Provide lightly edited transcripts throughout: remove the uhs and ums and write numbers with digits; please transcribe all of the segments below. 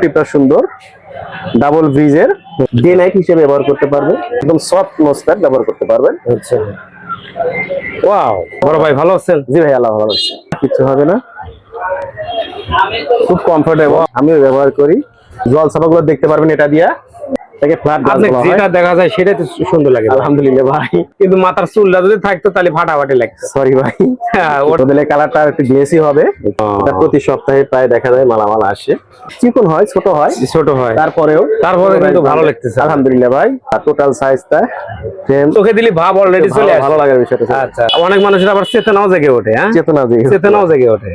টিপটা সুন্দর ডাবল ব্রিজের ডে নাইট হিসেবে ব্যবহার করতে পারবেন, একদম সফট নোজপ্যাড ব্যবহার করতে পারবেন। আচ্ছা, ওয়াও বড় ভাই ভালো আছেন? জি ভাই, আল্লাহ ভালো আছে, কিছু হবে না, খুব কমফোর্টেবল। আমিও ব্যবহার করি। জল ছাপাগুলো দেখতে পারবেন এটা দিয়া, এটাকে ফ্ল্যাট গ্লাস বলা হয়। যেটা দেখা যায় সেটাই তো সুন্দর লাগে আলহামদুলিল্লাহ ভাই, কিন্তু মাথার চুলটা যদি থাকতো তাহলে ফাটাফাটি লাগতো। সরি ভাই, হ্যাঁ, বদলে কালারটা একটু গ্লেসি হবে। এটা প্রতি সপ্তাহে প্রায় দেখা যায় মালামাল আসে, চিকন হয়, ছোট হয়, তারপরে কিন্তু ভালো লাগতেছে আলহামদুলিল্লাহ ভাই। আর টোটাল সাইজটা চোখে দিলে ভাব অলরেডি চলে আসে, ভালো লাগার বিষয়টা। আচ্ছা, অনেক মানুষের আবার চেতনাও জেগে ওঠে। হ্যাঁ, চেতনাও জেগে ওঠে।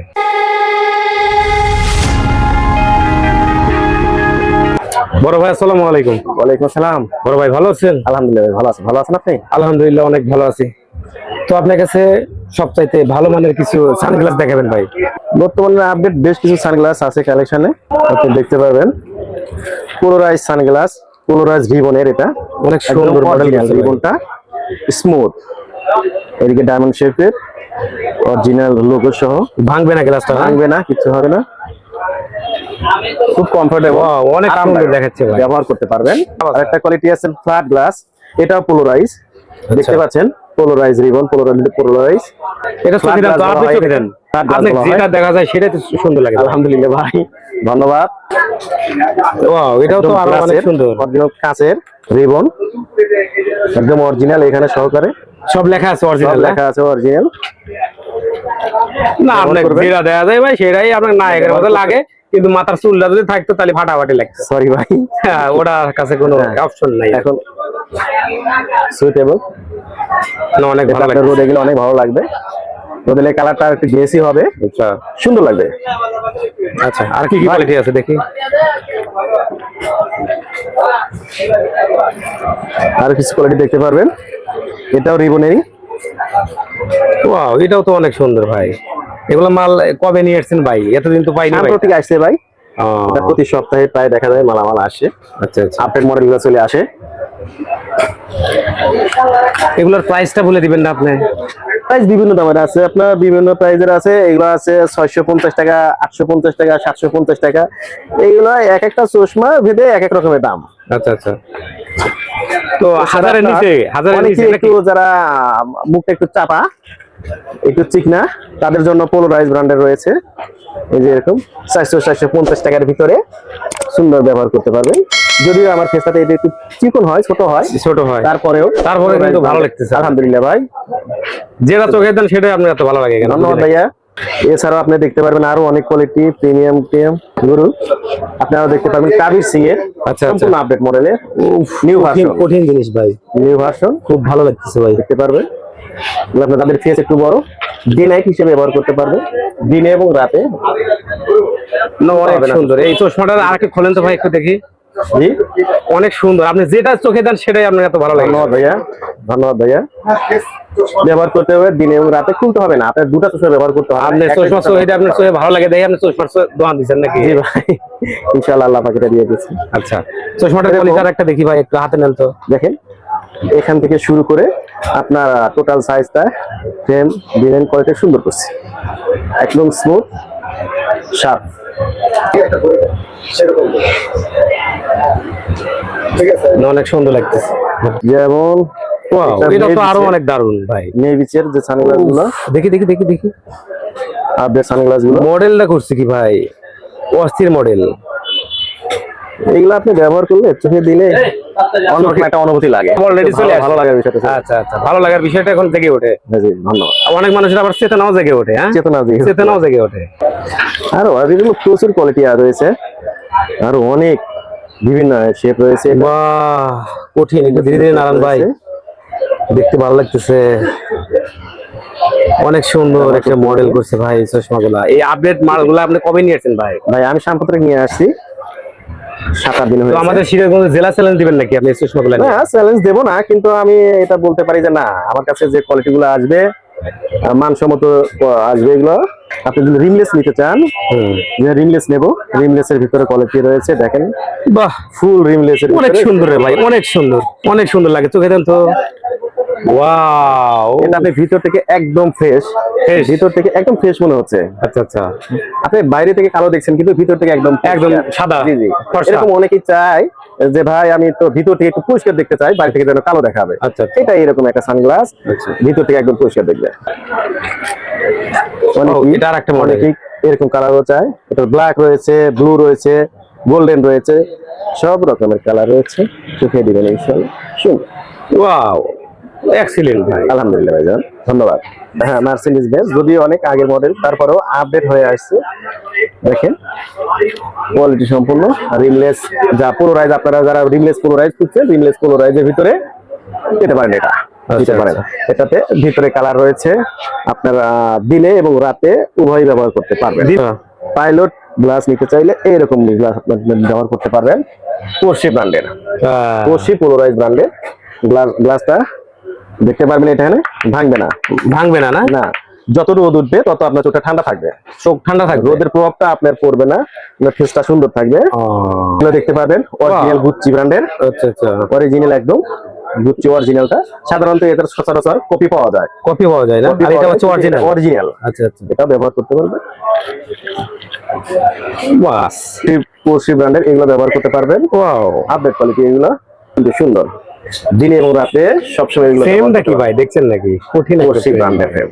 বড় ভাই আসসালামু আলাইকুম। ওয়ালাইকুম আসসালাম। বড় ভাই ভালো আছেন? আলহামদুলিল্লাহ ভালো আছি, ভালো আছেন আপনি? আলহামদুলিল্লাহ অনেক ভালো আছি। তো আপনার কাছে সবচাইতে ভালো মানের কিছু সানগ্লাস দেখাবেন ভাই। বর্তমানে আপডেট বেশ কিছু সানগ্লাস আছে কালেকশনে, আপনি দেখতে পারবেন। পোলারাইজ সানগ্লাস, পোলারাইজ রিবনের, এটা অনেক সুন্দর মডেল। রিবনটা স্মুথ, এদিকে ডায়মন্ড শেপের অরিজিনাল লোগো সহ। ভাঙবে না গ্লাসটা? ভাঙবে না, কিছু হবে না, খুব কমফোর্টেবল, অনেক সুন্দর দেখাচ্ছে ভাই, ব্যবহার করতে পারবেন। আর একটা কোয়ালিটি আছে ফ্ল্যাট গ্লাস, এটাও পোলারাইজ, দেখতে পাচ্ছেন পোলারাইজ রিবন, পোলারাইজ। এটা চোখে দেন তো, আপনি চোখে দেন, আপনি যেটা দেখা যায় সেটাই তো সুন্দর লাগে। আলহামদুলিল্লাহ ভাই, ধন্যবাদ। ওয়াও, এটাও তো আরো অনেক সুন্দর। অরিজিনাল কাচের রিবন, একদম অরিজিনাল, এখানে সহকারে সব লেখা আছে অরিজিনাল, লেখা আছে অরিজিনাল। না আপনার যেটা দেখা যায় ভাই সেটাই আপনার নায়কের মতো লাগে, কিন্তু মাথার চুলটা যদি থাকতো তাহলে ফাটাফাটি লাগতো। সরি ভাই, হ্যাঁ, ওটার কাছে কোনো অপশন নাই এখন। সুইটেবল, অনেক ভালো লাগে, রোদে গেলে অনেক ভালো লাগবে। বদলে কালারটা একটু গ্লেসি হবে, আচ্ছা সুন্দর লাগবে। আচ্ছা, আর কি কি কোয়ালিটি আছে দেখি। আর কিছু কোয়ালিটি দেখতে পারবেন, এটাও রিবনেরই। ওয়াও, এটাও তো অনেক সুন্দর ভাই। এগুলো মাল কবে নিয়ে আসছেন ভাই? এতদিন তো পাইনি ভাই। থেকে আসছে ভাই, এটা প্রতি সপ্তাহে প্রায় দেখা যায় মালামাল আসে। আচ্ছা আচ্ছা, আপডেট মডেলগুলো চলে আসে। এগুলোর প্রাইসটা বলে দিবেন না আপনি? প্রাইস বিভিন্ন দামের আছে, আপনার বিভিন্ন প্রাইজের আছে। এগুলো আছে 650 টাকা, 850 টাকা, 750 টাকা। এইগুলো এক একটা চশমা ভেদে এক এক রকমের দাম। আচ্ছা আচ্ছা, তো হাজারের নিচে একটু যারা মুখটা একটু চাপা, একটু চিকনা, তাদের জন্য পোলারাইজ ব্র্যান্ডের রয়েছে। এই যে এরকম 400-450 টাকার ভিতরে সুন্দর ব্যবহার করতে পারবেন। যদিও আমার ফেসটাতে এটা একটু চিকন হয়, ছোট হয়, তারপরে কিন্তু ভালো লাগতেছে আলহামদুলিল্লাহ ভাই। যেটা চোখে দেন সেটাই আপনার এত ভালো লাগে। ধন্যবাদ ভাইয়া। এছাড়াও আপনি দেখতে পারবেন আরো অনেক কোয়ালিটি প্রিমিয়াম গরু, আপনারা দেখতে পারবেন কাবির সিং এর সম্পূর্ণ আপডেট মডেলের নিউ ভার্সন। কঠিন জিনিস ভাই, নিউ ভার্সন, খুব ভালো লাগতেছে ভাই। দেখতে পারবেন আপনার, তাদের ফেস একটু বড়, ডে নাইট হিসেবে ব্যবহার করতে পারবেন, দিনে এবং রাতে। অনেক সুন্দর এই চশমাটা। আর একটু খোলেন তো ভাই, একটু দেখি। জি, অনেক সুন্দর, আপনি যেটা চোখে দেন সেটাই আপনার এত ভালো লাগে। ধন্যবাদ ভাইয়া, ধন্যবাদ ভাইয়া। ব্যবহার করতে হবে দিনে এবং রাতে, খুলতে হবে না, আপনার দুটো চশমা ব্যবহার করতে হবে। আপনার চশমা চোখে আপনার চোখে ভালো লাগে দেখে আপনি চশমার দোকান দিচ্ছেন নাকি? জি ভাই, ইনশাআল্লাহ আল্লাহ পাক এটা দিয়ে দিয়েছে। আচ্ছা, চশমাটার কোয়ালিটি একটা দেখি ভাই, একটু হাতে নেন তো। দেখেন, এখান থেকে শুরু করে আপনার টোটাল সাইজটা ফ্রেম ডিজাইন কোয়ালিটি সুন্দর করছে, একদম স্মুথ শার্প। অনেক সুন্দর লাগতেছে। যেমন এটা তো আরো অনেক দারুন ভাই। নেভিচের যে সানগ্লাস গুলো, দেখি দেখি দেখি দেখি, আপডেট সানগ্লাস গুলো মডেলটা করছে কি ভাই, অস্থির মডেল। এগুলো আপনি ব্যবহার করলে চোখে দিলে অন্যরকম একটা অনুভূতি লাগে, অলরেডি চলে আসে, ভালো লাগার বিষয়টা। আচ্ছা আচ্ছা, ভালো লাগার বিষয়টা এখন জেগে ওঠে। জি, ধন্যবাদ। অনেক মানুষের আবার চেতনাও জেগে ওঠে। হ্যাঁ, চেতনাও জেগে ওঠে। আরো প্রচুর কোয়ালিটি রয়েছে, আরো অনেক বিভিন্ন শেপ রয়েছে। বাহ, কঠিন, একটু ধীরে ধীরে নারায়ণ ভাই, দেখতে ভালো লাগতেছে। অনেক সুন্দর একটা মডেল করছে ভাই চশমাগুলা। এই আপডেট মালগুলা আপনি কবে নিয়ে আসছেন ভাই? ভাই আমি সাম্প্রতিক নিয়ে আসছি, 7-8 দিন হয়েছে। তো আমাদের সিরাজগঞ্জে জেলা চ্যালেঞ্জ দিবেন নাকি আপনি চশমাগুলা? না, চ্যালেঞ্জ দেব না, কিন্তু আমি এটা বলতে পারি যে না, আমার কাছে যে কোয়ালিটি গুলো আসবে মানসম্মত আসবে। এগুলো আপনি যদি রিমলেস নিতে চান, রিমলেস নেব। রিমলেস এর ভিতরে কোয়ালিটি রয়েছে, দেখেন। বাহ, ফুল রিমলেস এর, অনেক সুন্দর রে ভাই, অনেক সুন্দর, অনেক সুন্দর লাগে। চোখে দেন তো, ওয়াও, এটা আপনি ভিতর থেকে একদম ফ্রেশ, ভিতর থেকে একদম ফ্রেশ মনে হচ্ছে। আচ্ছা আচ্ছা, আপনি বাইরে থেকে কালো দেখছেন কিন্তু ভিতর থেকে একদম একদম পরিষ্কার। সাদা, জি জি, ফর্সা। এরকম অনেকেই চায় যে ভাই আমি তো ভিতর থেকে একটু পরিষ্কার দেখতে চাই, বাইরে থেকে যেন কালো দেখাবে। আচ্ছা আচ্ছা। এটা এরকম একটা সানগ্লাস, আচ্ছা। ভিতর থেকে একদম পরিষ্কার দেখবে। এটা আরেকটা মডেল। অনেকেই এরকম কালারও চায়। এটা ব্ল্যাক রয়েছে, ব্লু রয়েছে, গোল্ডেন রয়েছে, সব রকমের কালার রয়েছে। চোখে দিবেন ইনশাআল্লাহ। শুন, ওয়াও, এক্সিলেন্ট ভাই। আলহামদুলিল্লাহ ভাইজান, ধন্যবাদ। হ্যাঁ, মার্সিডিজ বেঞ্জ যদিও অনেক আগের মডেল, তারপরেও আপডেট হয়ে আসছে। দেখেন কোয়ালিটি সম্পূর্ণ রিমলেস, যা পোলোরাইজ, আপনারা যারা রিমলেস পোলোরাইজ খুঁজছেন, রিমলেস পোলোরাইজের ভিতরে পেতে পারেন এটা, দিতে পারেন। এটাতে ভিতরে কালার রয়েছে, আপনারা দিনে এবং রাতে উভয় ব্যবহার করতে পারবেন। পাইলট গ্লাস নিতে চাইলে এইরকম গ্লাস আপনার ব্যবহার করতে পারবেন। পোর্শে ব্র্যান্ডের, পোর্শে পোলোরাইজ ব্র্যান্ডের গ্লাসটা দেখতে পারবেন, এখানে ভাঙবে না। ভাঙবে না? না না, যত রোদ উঠবে তত আপনার চোখটা ঠান্ডা থাকবে, চোখ ঠান্ডা থাকবে, রোদের প্রভাবটা আপনার পড়বে না, আপনার ফেসটা সুন্দর থাকবে। এগুলো দেখতে পাবেন অরিজিনাল গুচ্চি ব্র্যান্ডের। আচ্ছা আচ্ছা, অরিজিনাল একদম গুচ্চি অরিজিনালটা। সাধারণত এটার সচরাচর কপি পাওয়া যায়, কপি পাওয়া যায় না, আর এটা হচ্ছে অরিজিনাল। অরিজিনাল, আচ্ছা আচ্ছা, এটা ব্যবহার করতে পারবেন। বাস, পোর্শে ব্র্যান্ডের এগুলো ব্যবহার করতে পারবেন। ওয়াও, আপডেট কোয়ালিটি, এগুলো কিন্তু সুন্দর। দিনে এবং রাতে সবসময় এগুলো ফ্রেমটা কি ভাই দেখছেন নাকি? কঠিন পোর্শে ব্র্যান্ডের ফ্রেম।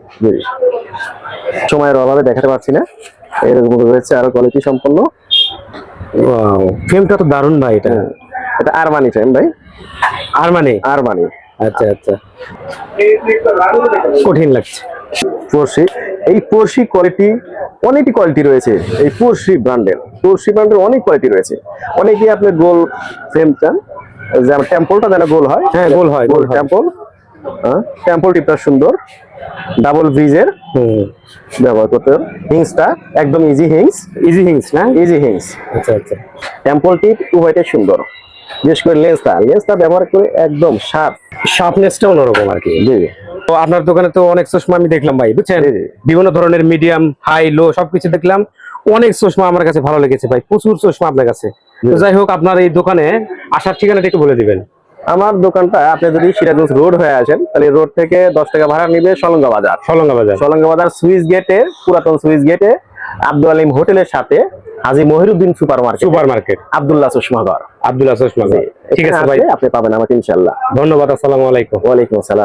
সময়ের অভাবে দেখাতে পারছি না, এরকম রয়েছে আরো কোয়ালিটি সম্পন্ন। ওয়াও, ফ্রেমটা তো দারুণ ভাই। এটা এটা আরমানি ফ্রেম ভাই, আরমানি। আরমানি। আচ্ছা আচ্ছা, কঠিন লাগছে। পোর্শে, এই পোর্শে কোয়ালিটি, অনেকই কোয়ালিটি রয়েছে এই পোর্শে ব্র্যান্ডের। পোর্শে ব্র্যান্ডের অনেক কোয়ালিটি রয়েছে। অনেকেই আপনি গোল ফ্রেম চান, যেমন টেম্পলটা যেন গোল হয়। হ্যাঁ, গোল হয়, গোল টেম্পল। টেম্পল টিপটা সুন্দর, ডাবল ব্রিজের ব্যবহার করতে হবে। হিংসটা একদম ইজি হিংস, ইজি হিংস না? ইজি হিংস। আচ্ছা আচ্ছা, টেম্পল টিপ উভয়টাই সুন্দর, বিশেষ করে লেন্সটা ব্যবহার করে একদম শার্প, শার্পনেসটা অন্যরকম আর কি। জি। তো আপনার দোকানে তো অনেক চশমা আমি দেখলাম ভাই, বুঝছেন, জি, জি। বিভিন্ন ধরনের মিডিয়াম, হাই, লো সবকিছু দেখলাম। অনেক চশমা আমার কাছে ভালো লেগেছে ভাই, প্রচুর চশমা আপনার কাছে। তো যাই হোক, আপনার এই দোকানে আসার ঠিকানাটা একটু বলে দিবেন। আমার দোকানটা, আপনি যদি সিরাজগঞ্জ রোড হয়ে আসেন, তাহলে রোড থেকে 10 টাকা ভাড়া নিবে সলঙ্গা বাজার। সলঙ্গা বাজার, সলঙ্গা বাজার সুইচ গেটে, পুরাতন সুইচ গেটে আব্দুল আলিম হোটেলের সাথে হাজী মহিরুদ্দিন সুপার মার্কেট, আব্দুল্লাহ চশমা ঘর। আব্দুল্লাহ চশমা ঘর। ঠিক আছে ভাই, আপনি পাবেন আমাকে ইনশাআল্লাহ। ধন্যবাদ। আসসালামু আলাইকুম। ওয়ালাইকুম আসসালাম।